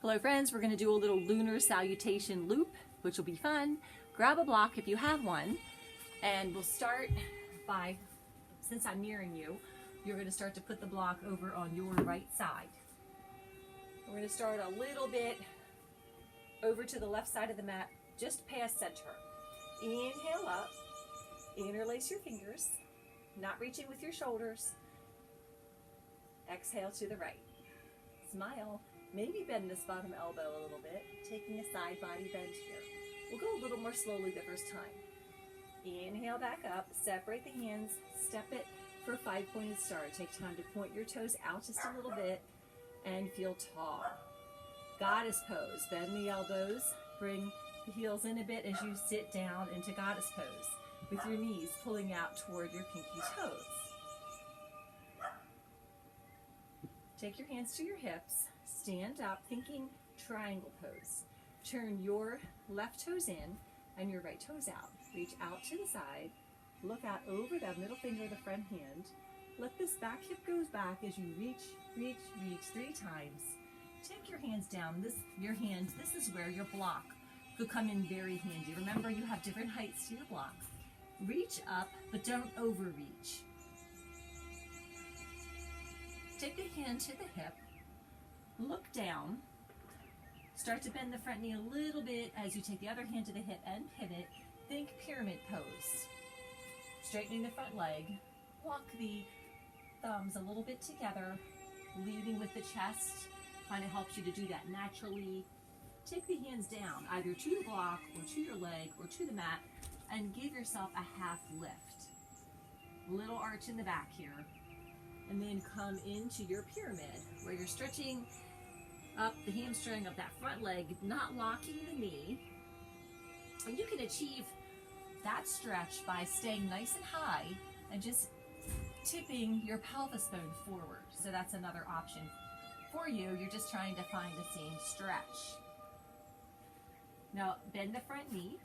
Hello friends, we're going to do a little lunar salutation loop, which will be fun. Grab a block if you have one, and we'll start by, since I'm nearing you, you're going to start to put the block over on your right side. We're going to start a little bit over to the left side of the mat, just past center. Inhale up, interlace your fingers, not reaching with your shoulders. Exhale to the right. Smile. Maybe bend this bottom elbow a little bit, taking a side body bend here. We'll go a little more slowly the first time. Inhale back up, separate the hands, step it for a 5-pointed star. Take time to point your toes out just a little bit and feel tall. Goddess pose, bend the elbows, bring the heels in a bit as you sit down into goddess pose with your knees pulling out toward your pinky toes. Take your hands to your hips. Stand up, thinking triangle pose. Turn your left toes in and your right toes out. Reach out to the side. Look out over that middle finger of the front hand. Let this back hip goes back as you reach, reach, reach 3 times. Take your hands down. This is where your block could come in very handy. Remember, you have different heights to your block. Reach up, but don't overreach. Take the hand to the hip. Look down, start to bend the front knee a little bit as you take the other hand to the hip and pivot. Think pyramid pose. Straightening the front leg, walk the thumbs a little bit together, leading with the chest, kind of helps you to do that naturally. Take the hands down, either to the block or to your leg or to the mat, and give yourself a half lift. Little arch in the back here. And then come into your pyramid where you're stretching up the hamstring of that front leg, not locking the knee. And you can achieve that stretch by staying nice and high and just tipping your pelvis bone forward. So that's another option for you. You're just trying to find the same stretch. Now bend the front knee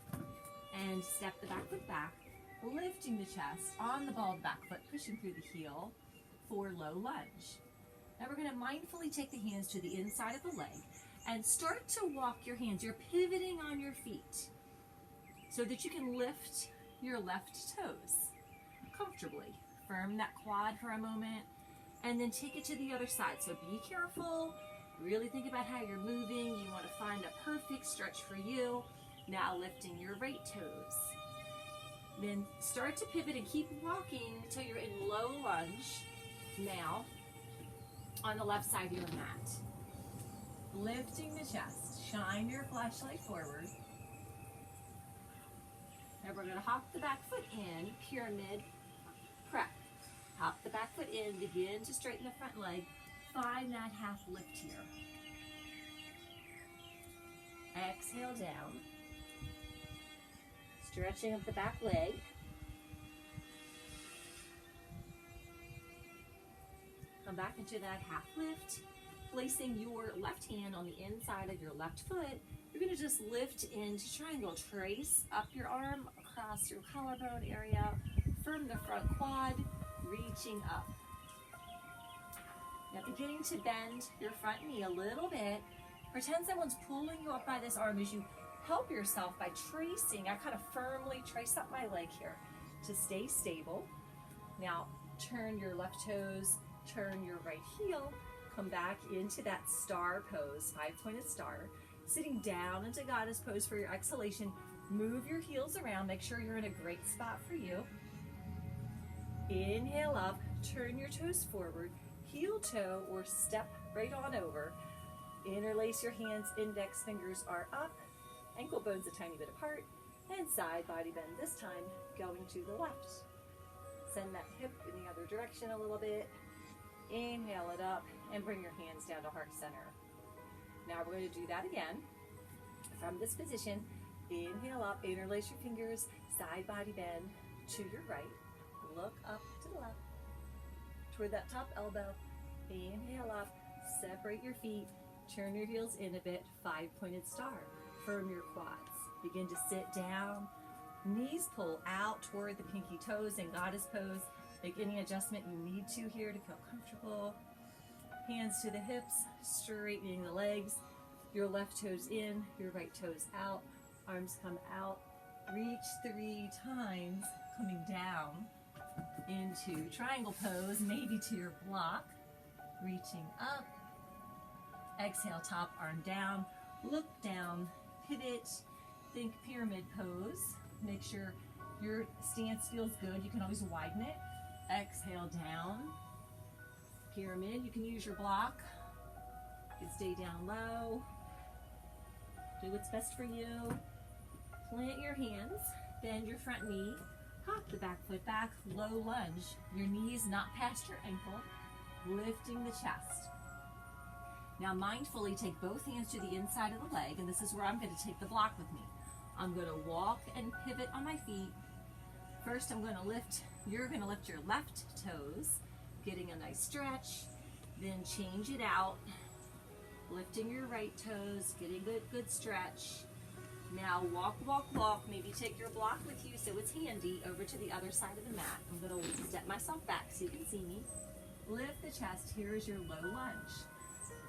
and step the back foot back, lifting the chest on the ball of the back foot, pushing through the heel for low lunge. Now we're going to mindfully take the hands to the inside of the leg and start to walk your hands. You're pivoting on your feet so that you can lift your left toes comfortably. Firm that quad for a moment and then take it to the other side. So be careful. Really think about how you're moving. You want to find a perfect stretch for you. Now lifting your right toes. Then start to pivot and keep walking until you're in low lunge. Now, on the left side of your mat, lifting the chest, shine your flashlight forward. Now we're going to hop the back foot in, pyramid prep. Hop the back foot in, begin to straighten the front leg, find that half lift here. Exhale down, stretching up the back leg. Come back into that half lift, placing your left hand on the inside of your left foot. You're going to just lift into triangle. Trace up your arm across your collarbone area, firm the front quad, reaching up. Now beginning to bend your front knee a little bit. Pretend someone's pulling you up by this arm as you help yourself by tracing. I kind of firmly trace up my leg here to stay stable. Now turn your left toes, turn your right heel, come back into that star pose, 5-pointed star. Sitting down into goddess pose for your exhalation. Move your heels around, make sure you're in a great spot for you. Inhale up, turn your toes forward, heel toe or step right on over. Interlace your hands, index fingers are up, ankle bones a tiny bit apart, and side body bend, this time going to the left. Send that hip in the other direction a little bit. Inhale it up and bring your hands down to heart center. Now we're going to do that again. From this position, inhale up, interlace your fingers, side body bend to your right. Look up to the left, toward that top elbow. Inhale up, separate your feet, turn your heels in a bit, 5-pointed star. Firm your quads. Begin to sit down. Knees pull out toward the pinky toes in goddess pose. Make any adjustment you need to here to feel comfortable. Hands to the hips, straightening the legs. Your left toes in, your right toes out, arms come out. Reach 3 times, coming down into triangle pose, maybe to your block. Reaching up. Exhale, top arm down. Look down, pivot, think pyramid pose. Make sure your stance feels good. You can always widen it. Exhale, down. Pyramid, you can use your block. You can stay down low. Do what's best for you. Plant your hands, bend your front knee, hop the back foot back, low lunge. Your knees not past your ankle, lifting the chest. Now mindfully take both hands to the inside of the leg, and this is where I'm going to take the block with me. I'm going to walk and pivot on my feet. First I'm going to lift, you're going to lift your left toes, getting a nice stretch, then change it out, lifting your right toes, getting a good stretch. Now walk, walk, walk, maybe take your block with you so it's handy over to the other side of the mat. I'm going to step myself back so you can see me. Lift the chest, here is your low lunge.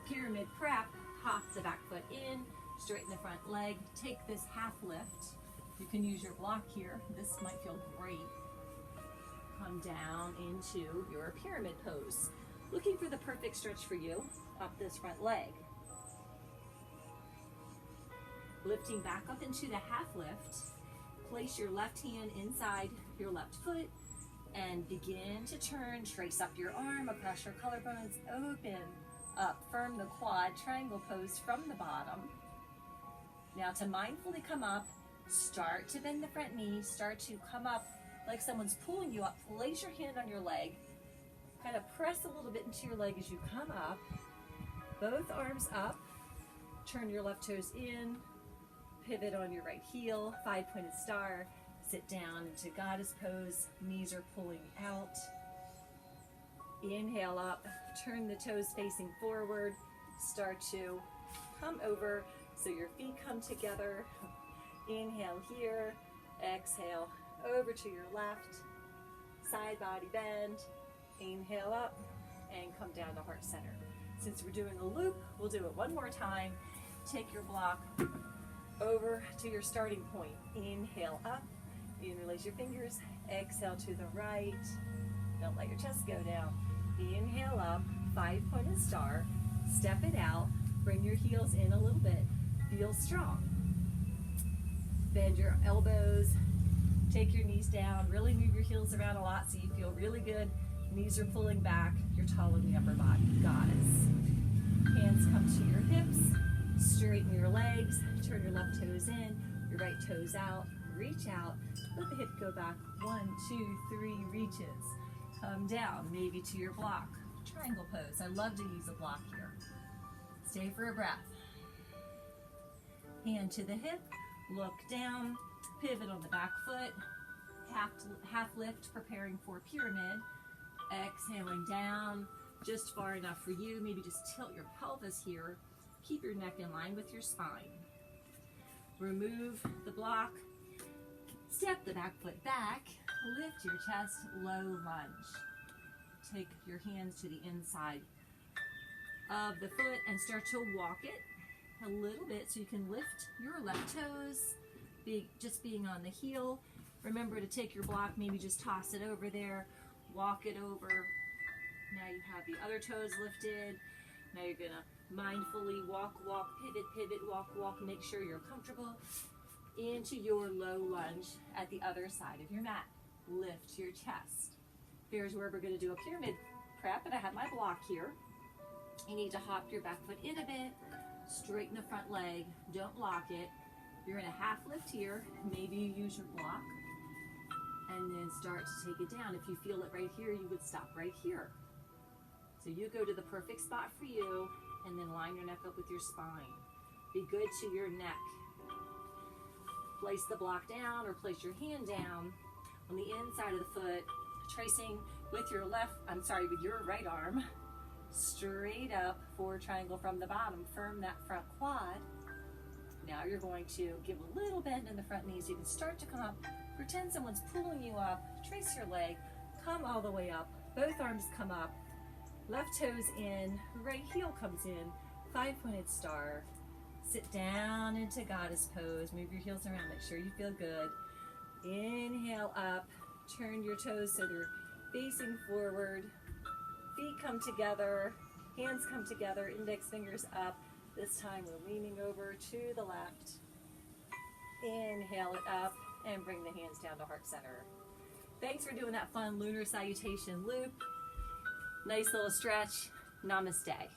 Pyramid prep, hop the back foot in, straighten the front leg, take this half lift. You can use your block here, this might feel great. Come down into your pyramid pose. Looking for the perfect stretch for you, up this front leg. Lifting back up into the half lift, place your left hand inside your left foot and begin to turn, trace up your arm across your collarbones, open up, firm the quad, triangle pose from the bottom. Now to mindfully come up, start to bend the front knee, start to come up like someone's pulling you up. Place your hand on your leg, kind of press a little bit into your leg as you come up. Both arms up, turn your left toes in, pivot on your right heel, 5-pointed star, sit down into goddess pose, knees are pulling out. Inhale up, turn the toes facing forward, start to come over so your feet come together. Inhale here, exhale over to your left, side body bend, inhale up and come down to heart center. Since we're doing a loop, we'll do it one more time. Take your block over to your starting point. Inhale up, interlace your fingers, exhale to the right. Don't let your chest go down. Inhale up, 5-pointed star, step it out, bring your heels in a little bit, feel strong. Bend your elbows, take your knees down, really move your heels around a lot so you feel really good. Knees are pulling back, you're tall in the upper body, goddess. Hands come to your hips, straighten your legs, turn your left toes in, your right toes out, reach out, let the hip go back, 1, 2, 3 reaches. Come down, maybe to your block, triangle pose. I love to use a block here. Stay for a breath. Hand to the hip, look down, pivot on the back foot, half lift, preparing for pyramid. Exhaling down, just far enough for you. Maybe just tilt your pelvis here. Keep your neck in line with your spine. Remove the block, step the back foot back, lift your chest, low lunge. Take your hands to the inside of the foot and start to walk it a little bit so you can lift your left toes, just being on the heel. Remember to take your block, maybe just toss it over there, walk it over. Now you have the other toes lifted. Now you're gonna mindfully walk, pivot, walk, make sure you're comfortable into your low lunge at the other side of your mat. Lift your chest. Here's where we're gonna do a pyramid prep, and I have my block here. You need to hop your back foot in a bit, straighten the front leg, don't block it. You're in a half lift here, maybe you use your block, and then start to take it down. If you feel it right here, you would stop right here. So you go to the perfect spot for you, and then line your neck up with your spine. Be good to your neck. Place the block down or place your hand down on the inside of the foot, tracing with your with your right arm, straight up, forward triangle from the bottom. Firm that front quad. Now you're going to give a little bend in the front knees. You can start to come up. Pretend someone's pulling you up. Trace your leg. Come all the way up. Both arms come up. Left toes in. Right heel comes in. 5-pointed star. Sit down into goddess pose. Move your heels around. Make sure you feel good. Inhale up. Turn your toes so they're facing forward. Feet come together. Hands come together. Index fingers up. This time we're leaning over to the left. Inhale it up and bring the hands down to heart center. Thanks for doing that fun lunar salutation loop. Nice little stretch. Namaste.